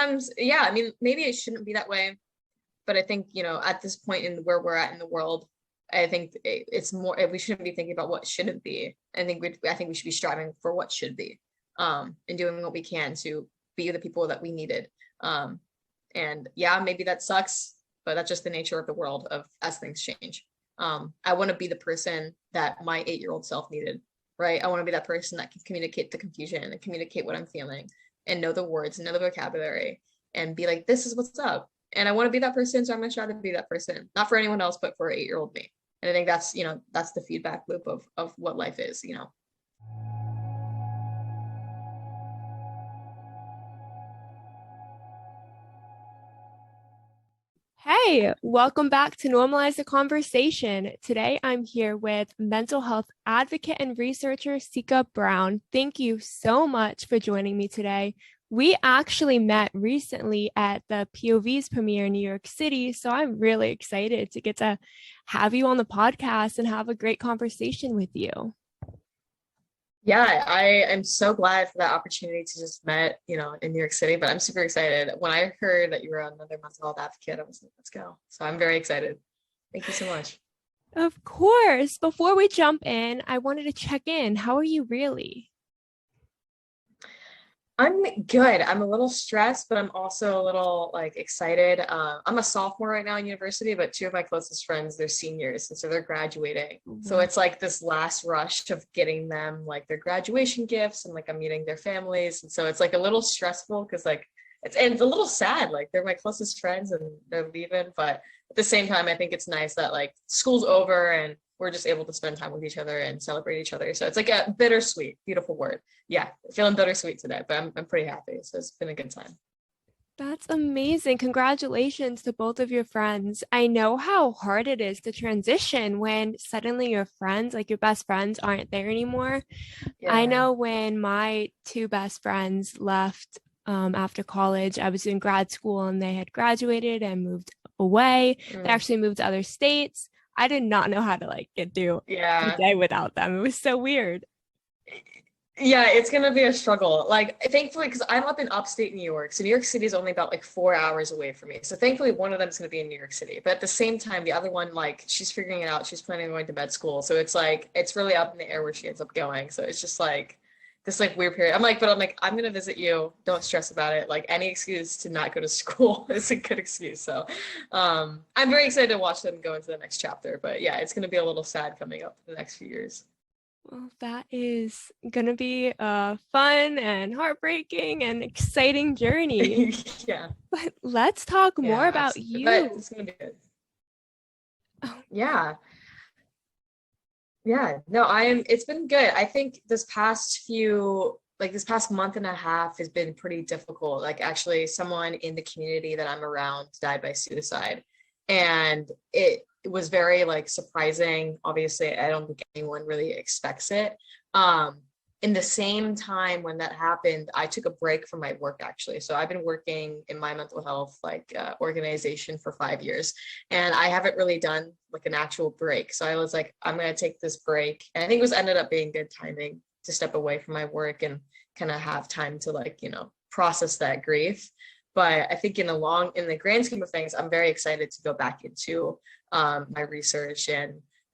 sometimes, yeah, I mean, maybe it shouldn't be that way, but I think, at this point in where we're at in the world, I think it's more, we shouldn't be thinking about what shouldn't be. I think we should be striving for what should be, and doing what we can to be the people that we needed. And yeah, maybe that sucks, but that's just the nature of the world of as things change. I want to be the person that my 8-year-old self needed, right? I want to be that person that can communicate the confusion and communicate what I'm feeling and know the words and know the vocabulary and be like, this is what's up. And I want to be that person, so I'm gonna try to be that person, not for anyone else, but for 8-year-old me. And I think that's the feedback loop of what life is. Hey, welcome back to Normalize the Conversation. Today I'm here with mental health advocate and researcher Seika Brown. Thank you so much for joining me today. We actually met recently at the POV's premiere in New York City, so I'm really excited to get to have you on the podcast and have a great conversation with you. Yeah, I am so glad for that opportunity to just met, in New York City, but I'm super excited. When I heard that you were another mental health advocate, I was like, let's go. So I'm very excited. Thank you so much. Of course. Before we jump in, I wanted to check in. How are you really? I'm good. I'm a little stressed, but I'm also a little like excited. I'm a sophomore right now in university, but two of my closest friends, they're seniors, and so they're graduating. So Wow. it's like this last rush of getting them like their graduation gifts, and like I'm meeting their families, and so it's like a little stressful because like it's a little sad. Like they're my closest friends and they're leaving, but at the same time, I think it's nice that like school's over and we're just able to spend time with each other and celebrate each other. So it's like a bittersweet, beautiful word. Yeah, feeling bittersweet today, but I'm pretty happy. So it's been a good time. That's amazing. Congratulations to both of your friends. I know how hard it is to transition when suddenly your friends, like your best friends, aren't there anymore. I Yeah. know when my two best friends left after college, I was in grad school and they had graduated and moved away. They Mm. actually moved to other states. I did not know how to like get through a Yeah. day without them. It was so weird. Yeah, it's gonna be a struggle. Like, thankfully, because I'm up in upstate New York, so New York City is only about like 4 hours away from me. So thankfully, one of them is gonna be in New York City. But at the same time, the other one, like, she's figuring it out. She's planning on going to med school, so it's like it's really up in the air where she ends up going. So it's just like this like weird period. I'm gonna visit you. Don't stress about it. Like any excuse to not go to school is a good excuse. So, I'm very excited to watch them go into the next chapter. But yeah, it's gonna be a little sad coming up in the next few years. Well, that is going to be a fun and heartbreaking and exciting journey. Yeah. But let's talk more Yeah, about absolutely. But you. it's gonna be good. Oh, Yeah. Yeah. No, it's been good. I think this past month and a half has been pretty difficult. Like actually someone in the community that I'm around died by suicide. And it was very like surprising. Obviously, I don't think anyone really expects it. Um, in the same time when that happened, I took a break from my work actually. So I've been working in my mental health organization for 5 years, and I haven't really done like an actual break. So I was like, I'm gonna take this break, and I think it was ended up being good timing to step away from my work and kind of have time to like process that grief. But I think in the grand scheme of things, I'm very excited to go back into my research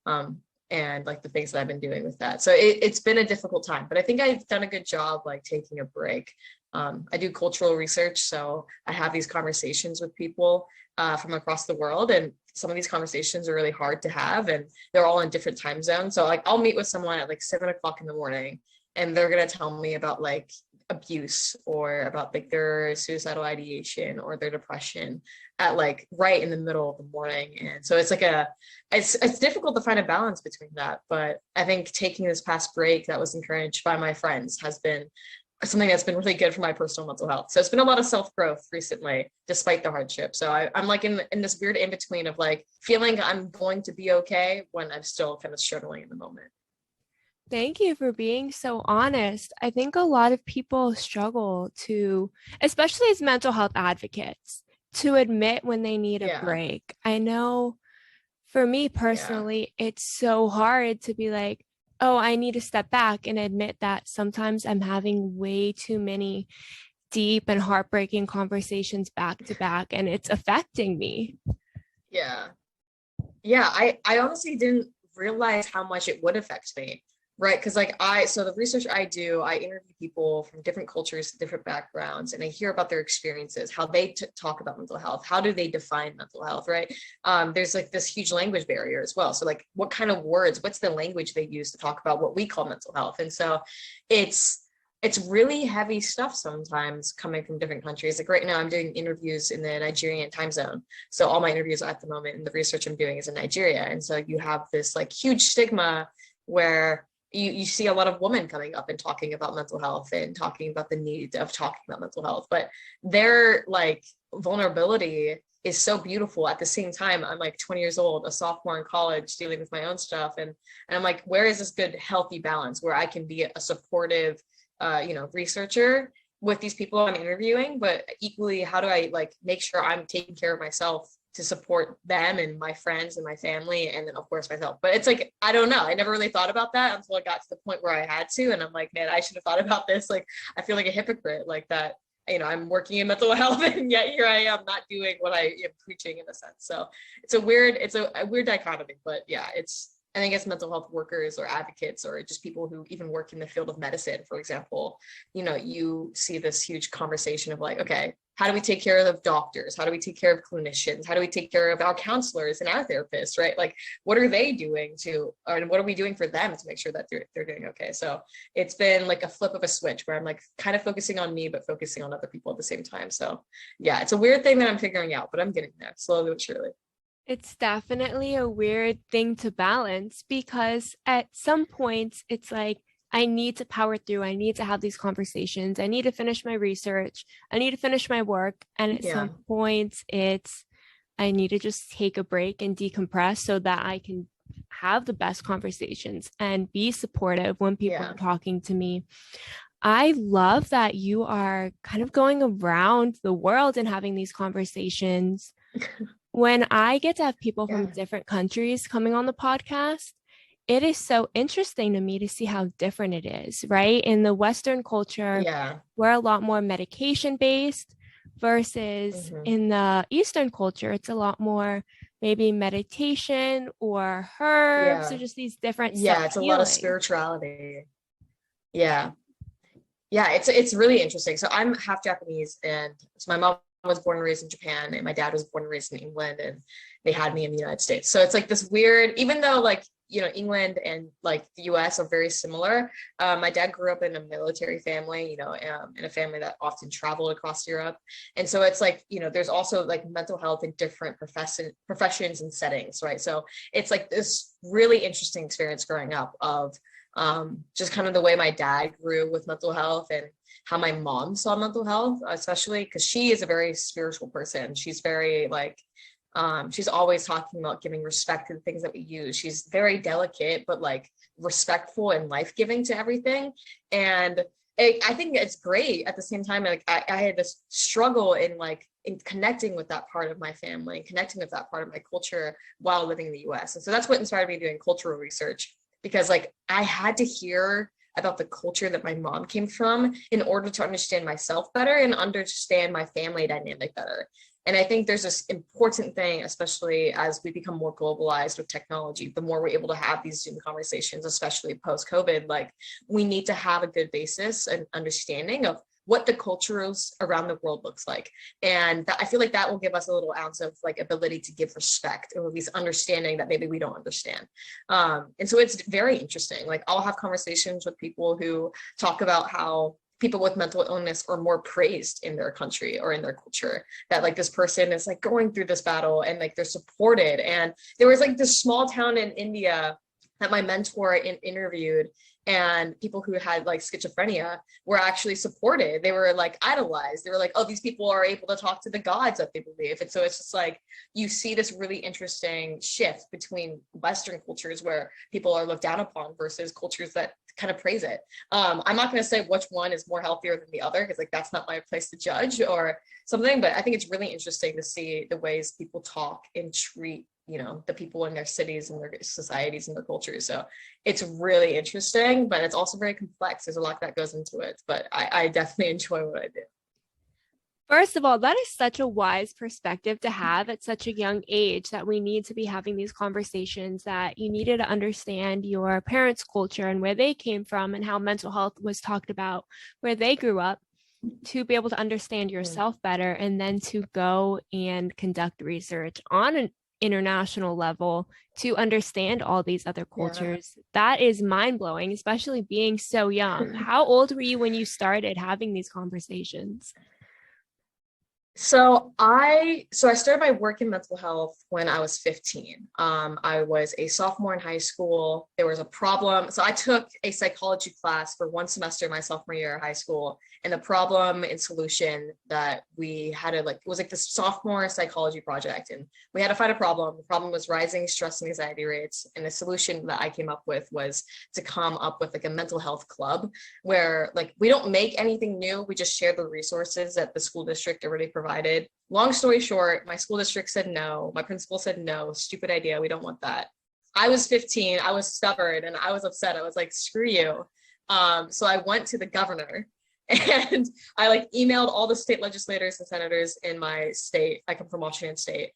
um, and like the things that I've been doing with that. So it's been a difficult time, but I think I've done a good job like taking a break. I do cultural research, so I have these conversations with people from across the world, and some of these conversations are really hard to have, and they're all in different time zones. So like I'll meet with someone at like 7 o'clock in the morning, and they're gonna tell me about like abuse or about like their suicidal ideation or their depression at like right in the middle of the morning. And so it's like it's difficult to find a balance between that. But I think taking this past break that was encouraged by my friends has been something that's been really good for my personal mental health. So it's been a lot of self-growth recently, despite the hardship. So I'm like in this weird in between of like feeling I'm going to be okay when I'm still kind of struggling in the moment. thank you for being so honest. I think a lot of people struggle to, especially as mental health advocates, to admit when they need a Yeah. break. I know for me Yeah. personally, it's so hard to be like, oh, I need to step back and admit that sometimes I'm having way too many deep and heartbreaking conversations back to back, and it's affecting me. Yeah. Yeah, I honestly didn't realize how much it would affect me, right? Because so the research I do, I interview people from different cultures, different backgrounds, and I hear about their experiences, how they talk about mental health, how do they define mental health, right? There's like this huge language barrier as well. So like, what kind of words, what's the language they use to talk about what we call mental health? And so it's really heavy stuff sometimes coming from different countries. Like right now, I'm doing interviews in the Nigerian time zone. So all my interviews at the moment and the research I'm doing is in Nigeria. And so you have this like huge stigma where you see a lot of women coming up and talking about mental health and talking about the need of talking about mental health. But their like vulnerability is so beautiful. At the same time, I'm like 20 years old, a sophomore in college, dealing with my own stuff. And I'm like, where is this good, healthy balance where I can be a supportive researcher with these people I'm interviewing, but equally, how do I like make sure I'm taking care of myself to support them and my friends and my family, and then of course myself. But it's like, I don't know, I never really thought about that until I got to the point where I had to, and I'm like, man, I should have thought about this. Like, I feel like a hypocrite, like that, I'm working in mental health and yet here I am not doing what I am preaching in a sense. So it's a weird dichotomy, but yeah, I think as mental health workers or advocates or just people who even work in the field of medicine, for example, you see this huge conversation of like, okay, how do we take care of doctors? How do we take care of clinicians? How do we take care of our counselors and our therapists, right? Like, what are they doing and what are we doing for them to make sure that they're doing okay? So it's been like a flip of a switch where I'm like kind of focusing on me, but focusing on other people at the same time. So yeah, it's a weird thing that I'm figuring out, but I'm getting there slowly but surely. It's definitely a weird thing to balance because at some points it's like, I need to power through. I need to have these conversations. I need to finish my research. I need to finish my work. And at some points I need to just take a break and decompress so that I can have the best conversations and be supportive when people are talking to me. I love that you are kind of going around the world and having these conversations. When I get to have people from different countries coming on the podcast, it is so interesting to me to see how different it is, right? In the Western culture, we're a lot more medication based versus in the Eastern culture, it's a lot more maybe meditation or herbs or just these different it's a lot of spirituality. Yeah, it's really interesting. So I'm half Japanese, and so my mom was born and raised in Japan, and my dad was born and raised in England, and they had me in the United States. So it's like this weird, even though like, England and like the US are very similar. My dad grew up in a military family, in a family that often traveled across Europe. And so it's like, there's also like mental health in different professions and settings, right? So it's like this really interesting experience growing up of just kind of the way my dad grew with mental health and how my mom saw mental health, especially because she is a very spiritual person. She's very like, she's always talking about giving respect to the things that we use. She's very delicate, but like respectful and life-giving to everything. And I think it's great. At the same time, like I had this struggle in connecting with that part of my family, connecting with that part of my culture while living in the US. And so that's what inspired me doing cultural research, because like I had to hear about the culture that my mom came from in order to understand myself better and understand my family dynamic better. And I think there's this important thing, especially as we become more globalized with technology, the more we're able to have these Zoom conversations, especially post-COVID, like we need to have a good basis and understanding of what the cultures around the world looks like. And I feel like that will give us a little ounce of like ability to give respect, or at least understanding that maybe we don't understand. And so it's very interesting. Like I'll have conversations with people who talk about how people with mental illness are more praised in their country or in their culture, that like this person is like going through this battle and like they're supported. And there was like this small town in India that my mentor interviewed, and people who had like schizophrenia were actually supported. They were like idolized. They were like, oh, these people are able to talk to the gods that they believe. And so it's just like, you see this really interesting shift between Western cultures where people are looked down upon versus cultures that kind of praise it. I'm not going to say which one is more healthier than the other, because like that's not my place to judge or something, but I think it's really interesting to see the ways people talk and treat the people in their cities and their societies and their cultures. So it's really interesting, but it's also very complex. There's a lot that goes into it, but I definitely enjoy what I do. First of all, that is such a wise perspective to have at such a young age, that we need to be having these conversations, that you needed to understand your parents' culture and where they came from and how mental health was talked about where they grew up, to be able to understand yourself better, and then to go and conduct research on an international level to understand all these other cultures. That is mind-blowing, especially being so young. How old were you when you started having these conversations? So I started my work in mental health when I was 15. I was a sophomore in high school. There was a problem. So I took a psychology class for one semester my sophomore year of high school. And the problem and solution that we had to it was like this sophomore psychology project. And we had to find a problem. The problem was rising stress and anxiety rates. And the solution that I came up with was to come up with like a mental health club where like we don't make anything new. We just share the resources that the school district already provided. Long story short, my school district said no. My principal said no, stupid idea. We don't want that. I was 15. I was stubborn and I was upset. I was like, screw you. So I went to the governor and I like emailed all the state legislators and senators in my state. I come from Washington State.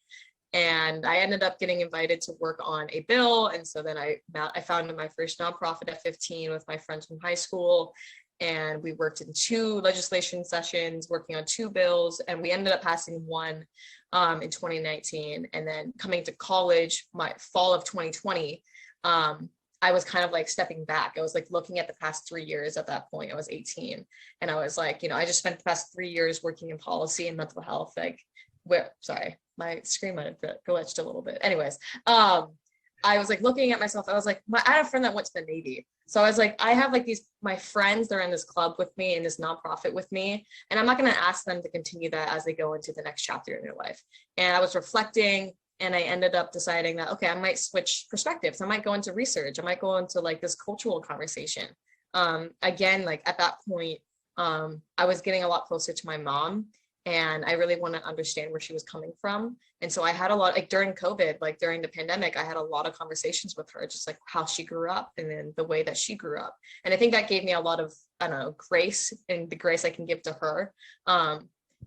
And I ended up getting invited to work on a bill. And so then I founded my first nonprofit at 15 with my friends from high school. And we worked in 2 legislation sessions, working on 2 bills, and we ended up passing one in 2019. And then coming to college, my fall of 2020, I was kind of like stepping back. I was like looking at the past 3 years at that point. I was 18. And I was like, I just spent the past 3 years working in policy and mental health. Like, sorry, my screen might have glitched a little bit. Anyways, I was like looking at myself. I was like, I had a friend that went to the Navy. So I was like, I have like my friends, they're in this club with me, in this nonprofit with me. And I'm not going to ask them to continue that as they go into the next chapter in their life. And I was reflecting and I ended up deciding that, okay, I might switch perspectives. I might go into research. I might go into like this cultural conversation. Again, like at that point, I was getting a lot closer to my mom. And I really want to understand where she was coming from. And so I had a lot, like during COVID, like during the pandemic, I had a lot of conversations with her, just like how she grew up and then the way that she grew up. And I think that gave me a lot of, I don't know, grace, and the grace I can give to her.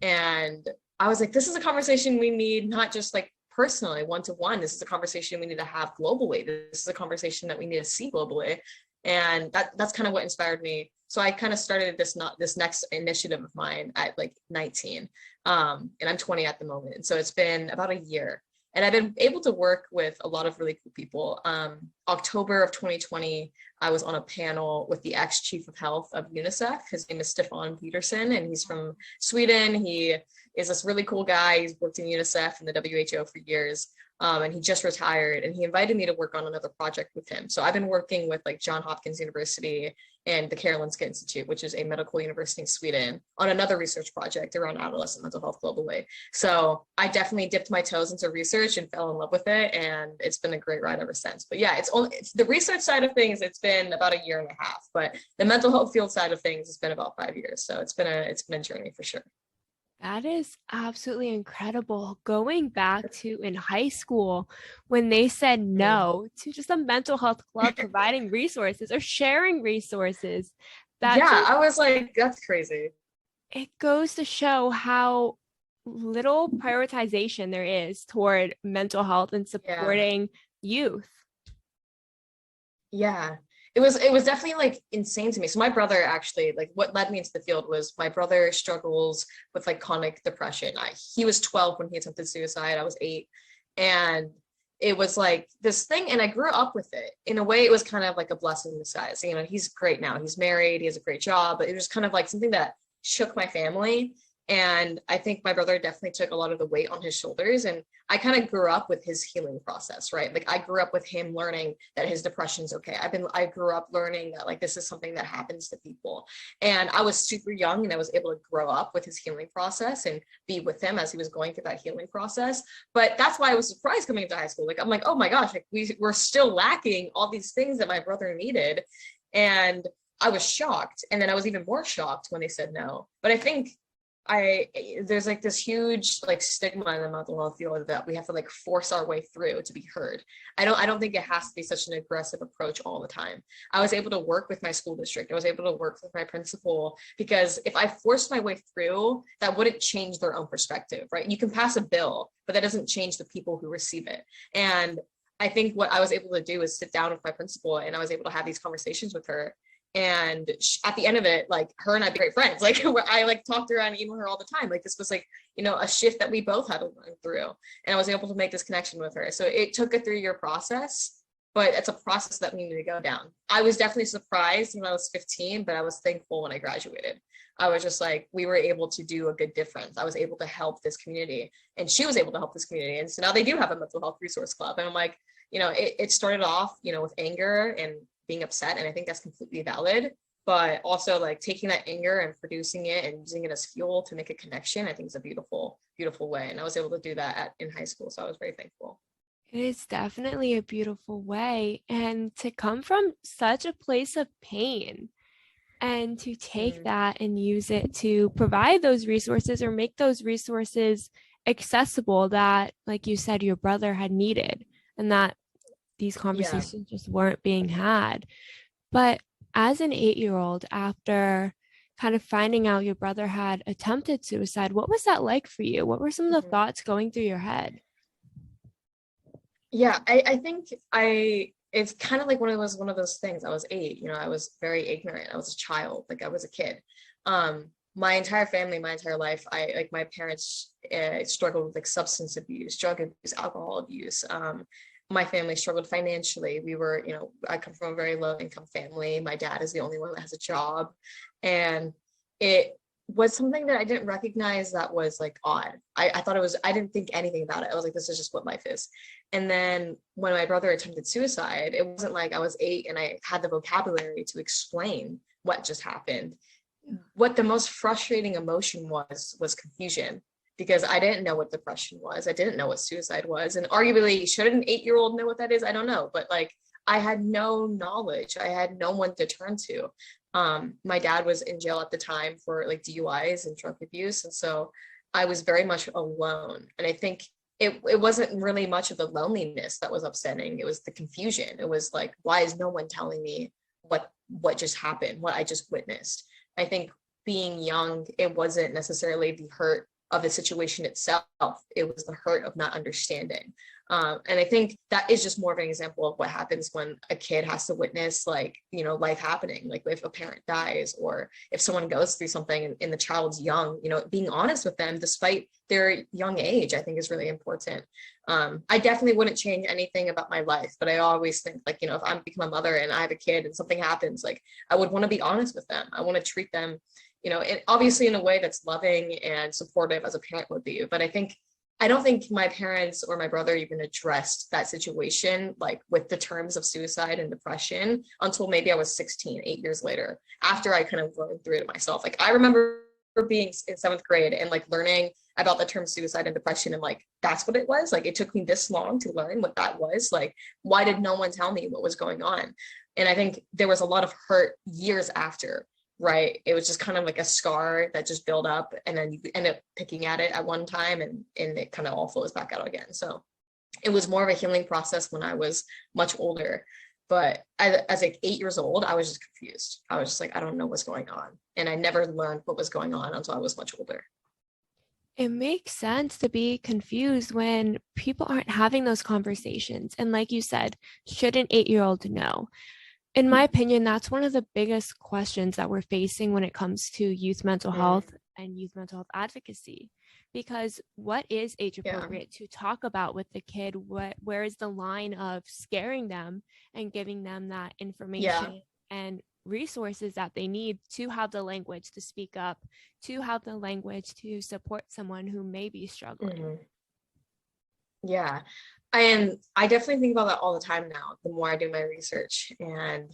And I was like, this is a conversation we need, not just like personally, one-to-one. This is a conversation we need to have globally. This is a conversation that we need to see globally. And that's kind of what inspired me. So I kind of started this next initiative of mine at like 19, and I'm 20 at the moment. And so it's been about a year, and I've been able to work with a lot of really cool people. October of 2020, I was on a panel with the ex-chief of health of UNICEF. His name is Stefan Peterson, and he's from Sweden. He is this really cool guy. He's worked in UNICEF and the WHO for years. And he just retired, and he invited me to work on another project with him. So I've been working with like Johns Hopkins University and the Karolinska Institute, which is a medical university in Sweden, on another research project around adolescent mental health globally. So I definitely dipped my toes into research and fell in love with it. And it's been a great ride ever since. But yeah, it's the research side of things. It's been about a year and a half, but the mental health field side of things has been about 5 years. So it's been a journey for sure. That is absolutely incredible. Going back to in high school, when they said no to just a mental health club providing resources or sharing resources, I was like, that's crazy. It goes to show how little prioritization there is toward mental health and supporting youth. Yeah. It was definitely like insane to me. So my brother actually, like what led me into the field was my brother struggles with like chronic depression. He was 12 when he attempted suicide. I was 8. And it was like this thing, and I grew up with it. In a way, it was kind of like a blessing in disguise. He's great now. He's married. He has a great job. But it was kind of like something that shook my family. And I think my brother definitely took a lot of the weight on his shoulders. And I kind of grew up with his healing process, right? Like I grew up with him learning that his depression's okay. I grew up learning that like this is something that happens to people. And I was super young, and I was able to grow up with his healing process and be with him as he was going through that healing process. But that's why I was surprised coming into high school. Like I'm like, oh my gosh, like we're still lacking all these things that my brother needed. And I was shocked. And then I was even more shocked when they said no. But I think there's like this huge like stigma in the mental health field that we have to like force our way through to be heard. I don't think it has to be such an aggressive approach all the time. I was able to work with my school district. I was able to work with my principal, because if I forced my way through, that wouldn't change their own perspective, right? You can pass a bill, but that doesn't change the people who receive it. And I think what I was able to do is sit down with my principal, and I was able to have these conversations with her. And at the end of it, like, her and I be great friends. Like, I like talk to her and email her all the time. Like, this was like, a shift that we both had to learn through. And I was able to make this connection with her. So it took a 3-year process, but it's a process that we need to go down. I was definitely surprised when I was 15, but I was thankful when I graduated. I was just like, we were able to do a good difference. I was able to help this community, and she was able to help this community. And so now they do have a mental health resource club. And I'm like, it started off, with anger and being upset. And I think that's completely valid, but also like taking that anger and producing it and using it as fuel to make a connection, I think is a beautiful, beautiful way. And I was able to do that in high school. So I was very thankful. It is definitely a beautiful way. And to come from such a place of pain and to take that and use it to provide those resources or make those resources accessible that, like you said, your brother had needed, and that these conversations just weren't being had. But as an 8-year-old, after kind of finding out your brother had attempted suicide, what was that like for you? What were some of the thoughts going through your head? Yeah, I think it's kind of like one of those things. I was 8, I was very ignorant. I was a child, like I was a kid. My entire family, my entire life, my parents struggled with like substance abuse, drug abuse, alcohol abuse. My family struggled financially. We were, I come from a very low income family. My dad is the only one that has a job. And it was something that I didn't recognize that was like odd. I thought I didn't think anything about it. I was like, this is just what life is. And then when my brother attempted suicide, it wasn't like I was 8 and I had the vocabulary to explain what just happened. What the most frustrating emotion was confusion, because I didn't know what depression was. I didn't know what suicide was. And arguably, should an 8-year-old know what that is? I don't know. But like, I had no knowledge. I had no one to turn to. My dad was in jail at the time for like DUIs and drug abuse. And so I was very much alone. And I think it wasn't really much of the loneliness that was upsetting. It was the confusion. It was like, why is no one telling me what just happened, what I just witnessed? I think being young, it wasn't necessarily the hurt of the situation itself. It was the hurt of not understanding. And I think that is just more of an example of what happens when a kid has to witness life happening, like if a parent dies or if someone goes through something and the child's young, being honest with them despite their young age, I think is really important. I definitely wouldn't change anything about my life, but I always think like, if I become a mother and I have a kid and something happens, like I would want to be honest with them. I want to treat them and obviously in a way that's loving and supportive as a parent would be. But I don't think my parents or my brother even addressed that situation, like with the terms of suicide and depression, until maybe I was 16, 8 years later, after I kind of learned through it myself. Like I remember being in 7th grade and like learning about the term suicide and depression, and like, that's what it was. Like, it took me this long to learn what that was. Like, why did no one tell me what was going on? And I think there was a lot of hurt years after. Right. It was just kind of like a scar that just built up, and then you end up picking at it at one time and it kind of all flows back out again. So it was more of a healing process when I was much older. But as like 8 years old, I was just confused. I was just like, I don't know what's going on. And I never learned what was going on until I was much older. It makes sense to be confused when people aren't having those conversations. And like you said, should an 8-year-old know? In my opinion, that's one of the biggest questions that we're facing when it comes to youth mental health and youth mental health advocacy. Because what is age appropriate to talk about with the kid? Where is the line of scaring them and giving them that information and resources that they need to have the language to speak up, to have the language to support someone who may be struggling? Yeah. And I definitely think about that all the time now, the more I do my research. And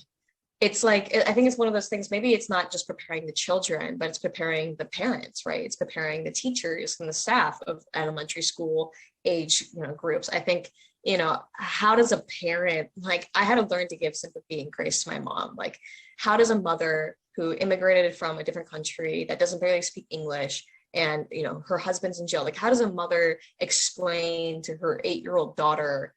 it's like, I think it's one of those things, maybe it's not just preparing the children, but it's preparing the parents, right? It's preparing the teachers and the staff of elementary school age, groups. I think, how does a parent, like, I had to learn to give sympathy and grace to my mom. Like, how does a mother who immigrated from a different country that doesn't barely speak English and her husband's in jail. Like, how does a mother explain to her 8-year-old daughter,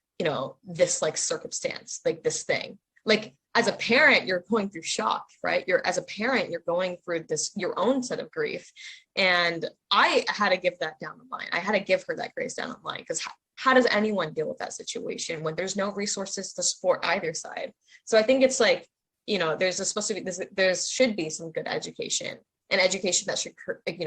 this like circumstance, like this thing? Like, as a parent, you're going through shock, right? As a parent, you're going through your own set of grief. And I had to give that down the line. I had to give her that grace down the line, because how does anyone deal with that situation when there's no resources to support either side? So I think it's like, there should be some good education, and education that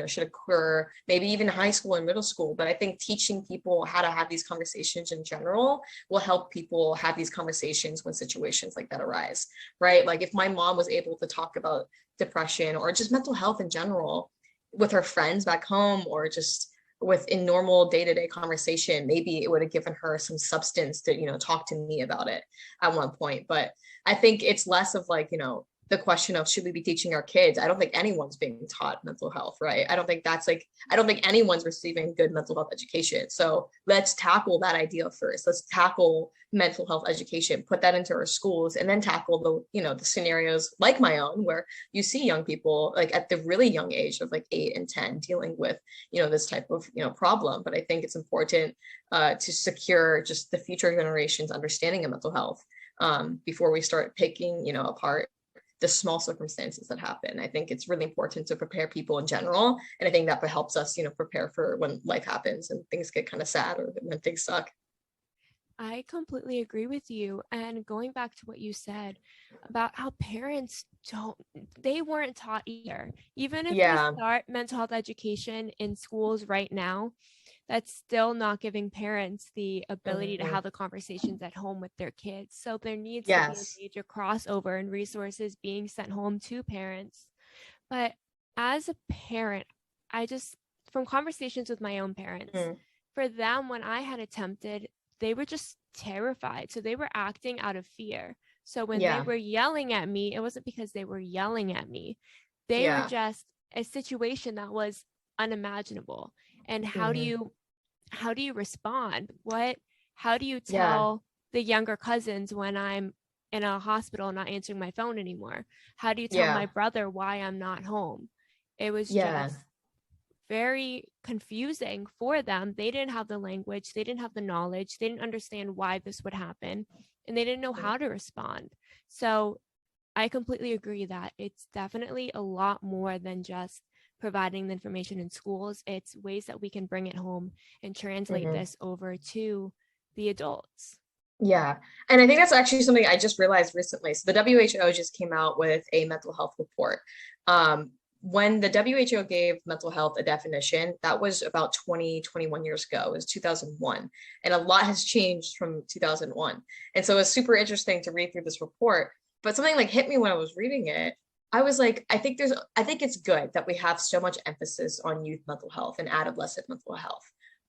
should occur maybe even high school and middle school. But I think teaching people how to have these conversations in general will help people have these conversations when situations like that arise, right? Like, if my mom was able to talk about depression or just mental health in general with her friends back home, or just within normal day-to-day conversation, maybe it would have given her some substance to talk to me about it at one point. But I think it's less of like, the question of, should we be teaching our kids? I don't think anyone's being taught mental health, right? I don't think anyone's receiving good mental health education. So let's tackle that idea first. Let's tackle mental health education, put that into our schools, and then tackle the scenarios like my own, where you see young people like at the really young age of like 8 and 10 dealing with, this type of, problem. But I think it's important to secure just the future generations' understanding of mental health before we start picking, apart the small circumstances that happen. I think it's really important to prepare people in general. And I think that helps us, prepare for when life happens and things get kind of sad, or when things suck. I completely agree with you. And going back to what you said about how parents they weren't taught either. Even if we start mental health education in schools right now, that's still not giving parents the ability to have the conversations at home with their kids. So there needs to be a major crossover and resources being sent home to parents. But as a parent, from conversations with my own parents, for them, when I had attempted, they were just terrified. So they were acting out of fear. So when they were yelling at me, it wasn't because they were yelling at me. They were just a situation that was unimaginable. And how do you respond? How do you tell the younger cousins when I'm in a hospital not answering my phone anymore? How do you tell my brother why I'm not home? It was just very confusing for them. They didn't have the language, they didn't have the knowledge, they didn't understand why this would happen, and they didn't know how to respond. So I completely agree that it's definitely a lot more than just providing the information in schools. It's ways that we can bring it home and translate this over to the adults. Yeah. And I think that's actually something I just realized recently. So the WHO just came out with a mental health report. When the WHO gave mental health a definition, that was about 21 years ago. It was 2001. And a lot has changed from 2001. And so it's super interesting to read through this report. But something like hit me when I was reading it. I was like, I think it's good that we have so much emphasis on youth mental health and adolescent mental health.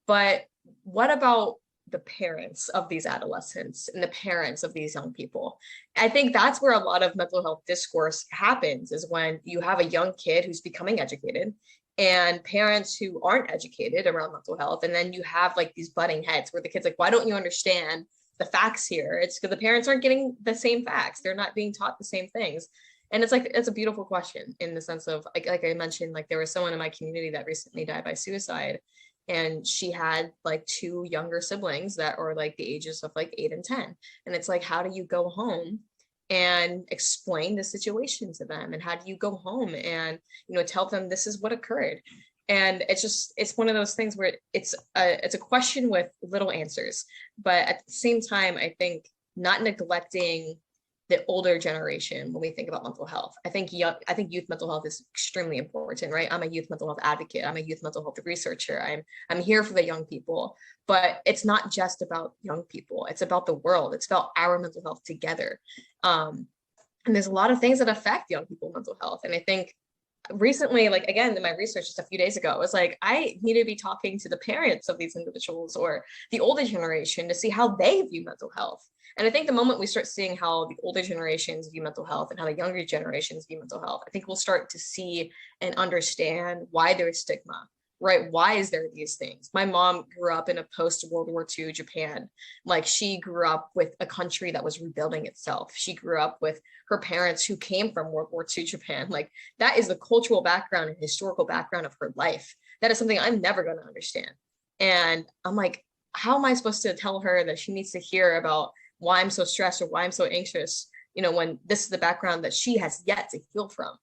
But what about the parents of these adolescents and the parents of these young people? I think that's where a lot of mental health discourse happens, is when you have a young kid who's becoming educated and parents who aren't educated around mental health. And then you have like these butting heads where the kid's like, why don't you understand the facts here? It's because the parents aren't getting the same facts. They're not being taught the same things. And it's like, it's a beautiful question in the sense of, like I mentioned, like there was someone in my community that recently died by suicide. And she had like 2 younger siblings that are like the ages of like 8 and 10. And it's like, how do you go home and explain the situation to them? And how do you go home and, tell them this is what occurred? And it's one of those things where it's a question with little answers. But at the same time, I think not neglecting the older generation when we think about mental health. I think youth mental health is extremely important, right? I'm a youth mental health advocate. I'm a youth mental health researcher. I'm here for the young people, but it's not just about young people. It's about the world. It's about our mental health together. And there's a lot of things that affect young people's mental health. And I think recently, like again, in my research just a few days ago, it was like, I need to be talking to the parents of these individuals or the older generation to see how they view mental health. And I think the moment we start seeing how the older generations view mental health and how the younger generations view mental health, I think we'll start to see and understand why there's stigma, right? Why is there these things? My mom grew up in a post-World War II Japan. Like, she grew up with a country that was rebuilding itself. She grew up with her parents who came from World War II Japan. Like, that is the cultural background and historical background of her life. that is something I'm never going to understand. And I'm like, how am I supposed to tell her that she needs to hear about why I'm so stressed or why I'm so anxious, when this is the background that she has yet to heal from.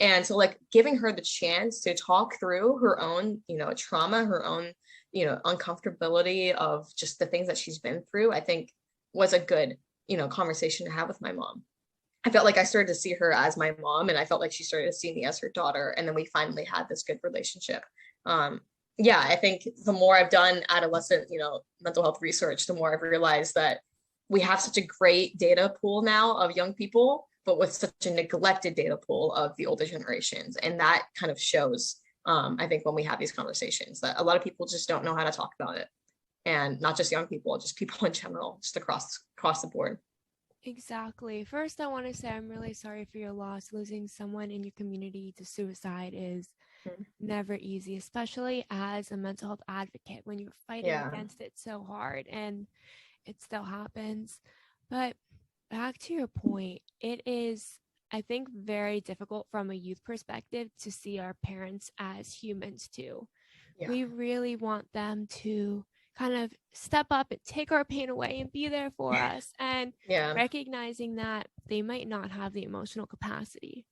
And so like giving her the chance to talk through her own, trauma, her own, uncomfortability of just the things that she's been through, I think was a good, conversation to have with my mom. I felt like I started to see her as my mom, and I felt like she started to see me as her daughter. And then we finally had this good relationship. Yeah, I think the more I've done adolescent, mental health research, the more I've realized that we have such a great data pool now of young people, but with such a neglected data pool of the older generations. And that kind of shows, I think, when we have these conversations, that a lot of people just don't know how to talk about it. And not just young people, just people in general, just across the board. Exactly. First, I want to say I'm really sorry for your loss. Losing someone in your community to suicide is never easy, especially as a mental health advocate when you're fighting against it so hard and it still happens. But back to your point, it is, I think, very difficult from a youth perspective to see our parents as humans too. Yeah. We really want them to kind of step up and take our pain away and be there for us, and recognizing that they might not have the emotional capacity.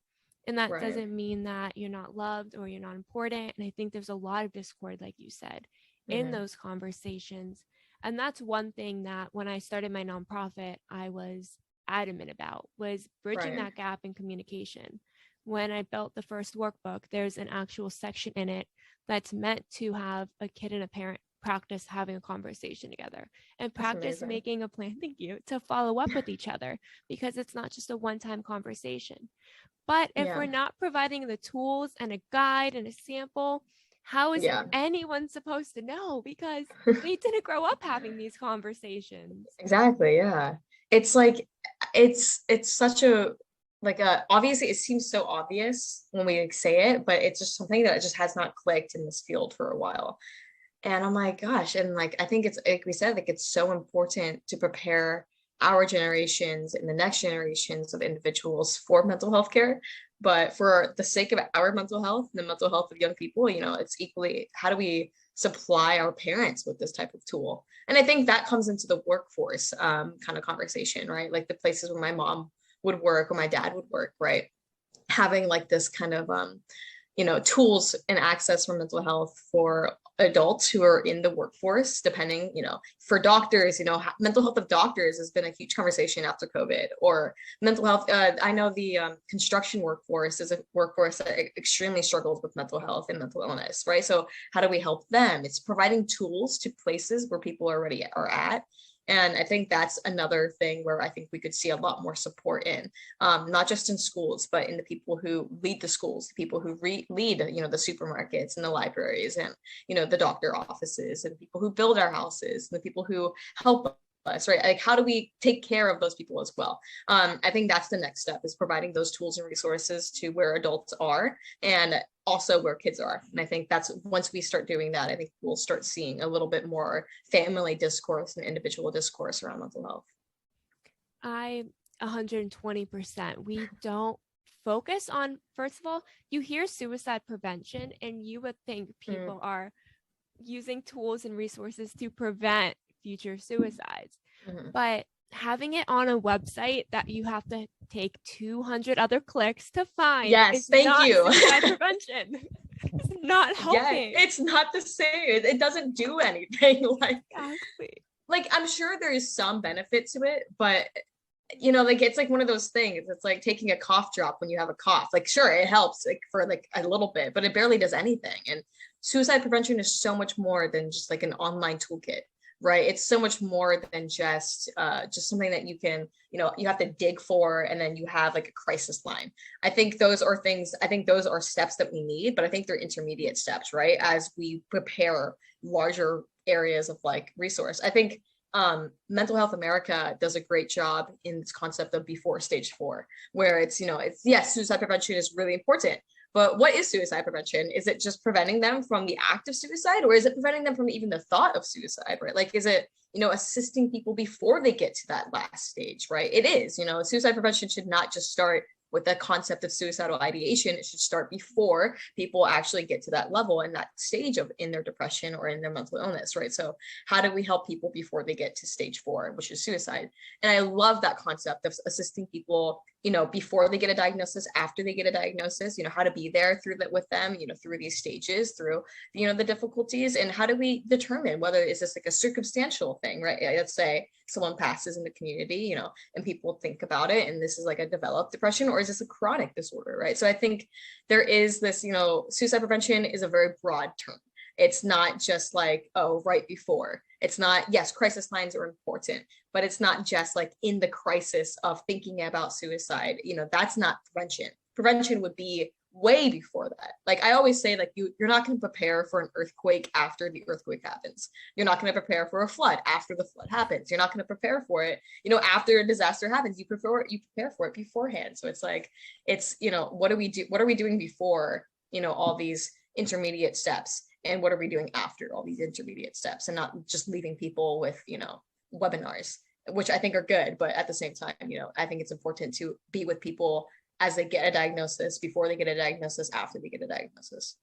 And that doesn't mean that you're not loved or you're not important. And I think there's a lot of discord, like you said, in those conversations. And that's one thing that when I started my nonprofit, I was adamant about, was bridging that gap in communication. When I built the first workbook, there's an actual section in it that's meant to have a kid and a parent practice having a conversation together and practice making a plan, to follow up with each other, because it's not just a one-time conversation. But if we're not providing the tools and a guide and a sample, how is anyone supposed to know? Because we didn't grow up having these conversations. Exactly. Yeah. It's like, it's such a, obviously it seems so obvious when we say it, but it's just something that just has not clicked in this field for a while. And I'm like, gosh. And I think it's, like we said, it's so important to prepare our generations and the next generations of individuals for mental health care. But for the sake of our mental health and the mental health of young people, it's equally, how do we supply our parents with this type of tool? And I think that comes into the workforce kind of conversation, right? Like the places where my mom would work or my dad would work, right? Having this kind of, tools and access for mental health for adults who are in the workforce, depending, for doctors, mental health of doctors has been a huge conversation after COVID, or mental health. I know the construction workforce is a workforce that extremely struggles with mental health and mental illness, right? So how do we help them? It's providing tools to places where people already are at. And I think that's another thing where I think we could see a lot more support in, not just in schools, but in the people who lead the schools, the people who lead, the supermarkets and the libraries and, the doctor offices, and people who build our houses and the people who help us, right? Like, how do we take care of those people as well? I think that's the next step, is providing those tools and resources to where adults are and also where kids are. And I think that's, once we start doing that, I think we'll start seeing a little bit more family discourse and individual discourse around mental health. 120%. We don't focus on, first of all, you hear suicide prevention and you would think people are using tools and resources to prevent future suicides. But having it on a website that you have to take 200 other clicks to find is not suicide prevention. It's not helping. It's not the same. It doesn't do anything. Exactly. I'm sure there is some benefit to it, but it's one of those things. It's like taking a cough drop when you have a cough. Sure, it helps for a little bit, but it barely does anything. And suicide prevention is so much more than just an online toolkit. Right. It's so much more than just something that you can, you have to dig for, and then you have a crisis line. I think those are steps that we need, but I think they're intermediate steps, right? As we prepare larger areas of resource. I think Mental Health America does a great job in this concept of before stage 4, where it's, yes, suicide prevention is really important. But what is suicide prevention? Is it just preventing them from the act of suicide, or is it preventing them from even the thought of suicide, right? Is it, assisting people before they get to that last stage, right? It is, suicide prevention should not just start with the concept of suicidal ideation, it should start before people actually get to that level and that stage of in their depression or in their mental illness, right? So how do we help people before they get to stage 4, which is suicide? And I love that concept of assisting people, before they get a diagnosis, after they get a diagnosis, how to be there through that with them, through these stages, through, the difficulties. And how do we determine whether is this like a circumstantial thing, right? Let's say someone passes in the community, and people think about it, and this is like a developed depression, or is this a chronic disorder, right? So I think there is this, suicide prevention is a very broad term. It's not just like, oh, right before. It's not, yes, crisis lines are important, but it's not just like in the crisis of thinking about suicide. That's not prevention. Prevention would be way before that. Like I always say, like you're not going to prepare for an earthquake after the earthquake happens. You're not going to prepare for a flood after the flood happens. You're not going to prepare for it, after a disaster happens. You prepare for it beforehand. So it's like, what do we do? What are we doing before, all these intermediate steps? And what are we doing after all these intermediate steps, and not just leaving people with, webinars, which I think are good. But at the same time, I think it's important to be with people as they get a diagnosis, before they get a diagnosis, after they get a diagnosis.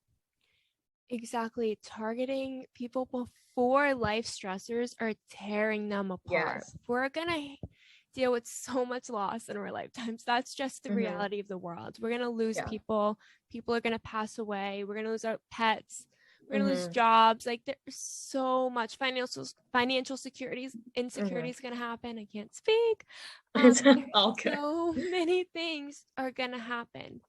Exactly. Targeting people before life stressors are tearing them apart. Yes. We're going to deal with so much loss in our lifetimes. That's just the reality of the world. We're going to lose people. People are going to pass away. We're going to lose our pets. We're going to lose jobs. Like there's so much financial securities, insecurity is going to happen. I can't speak. So many things are going to happen.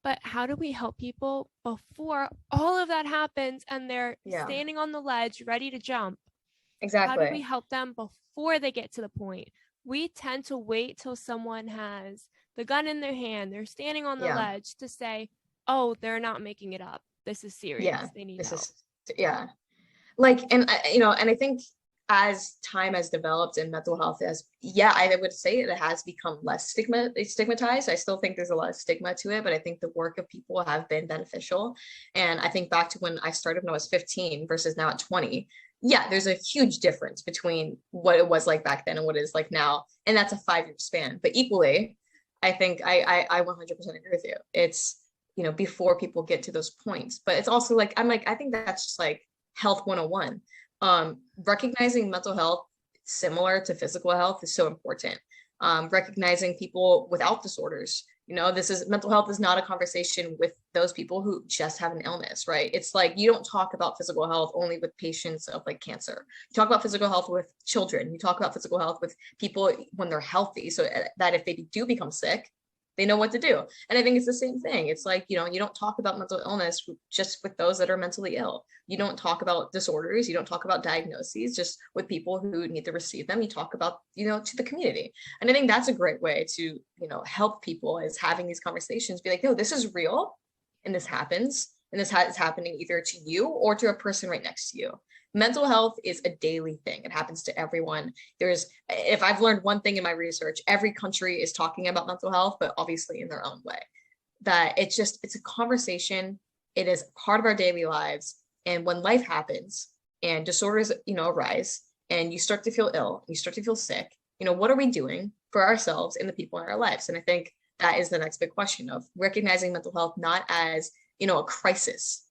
But how do we help people before all of that happens and they're standing on the ledge, ready to jump? Exactly. How do we help them before they get to the point? We tend to wait till someone has the gun in their hand, they're standing on the ledge to say, oh, they're not making it up. This is serious. They need help. Like, and I think as time has developed in mental health, I would say it has become less stigmatized. I still think there's a lot of stigma to it, but I think the work of people have been beneficial. And I think back to when I started when I was 15 versus now at 20. Yeah, there's a huge difference between what it was like back then and what it is like now. And that's a 5-year span. But equally, I think I 100% agree with you. It's, before people get to those points. But it's also like, I think that's just like health 101. Recognizing mental health similar to physical health is so important. Recognizing people without disorders, mental health is not a conversation with those people who just have an illness, right? It's like, you don't talk about physical health only with patients of like cancer. You talk about physical health with children. You talk about physical health with people when they're healthy, so that if they do become sick, they know what to do. And I think it's the same thing. It's like, you don't talk about mental illness just with those that are mentally ill. You don't talk about disorders. You don't talk about diagnoses just with people who need to receive them. You talk about, to the community. And I think that's a great way to, help people, is having these conversations, be like, no, this is real. And this happens. And this is happening either to you or to a person right next to you. Mental health is a daily thing. It happens to everyone. If I've learned one thing in my research, every country is talking about mental health, but obviously in their own way. That it's a conversation. It is part of our daily lives. And when life happens and disorders, arise, and you start to feel ill, you start to feel sick, what are we doing for ourselves and the people in our lives? And I think that is the next big question of recognizing mental health, not as, a crisis,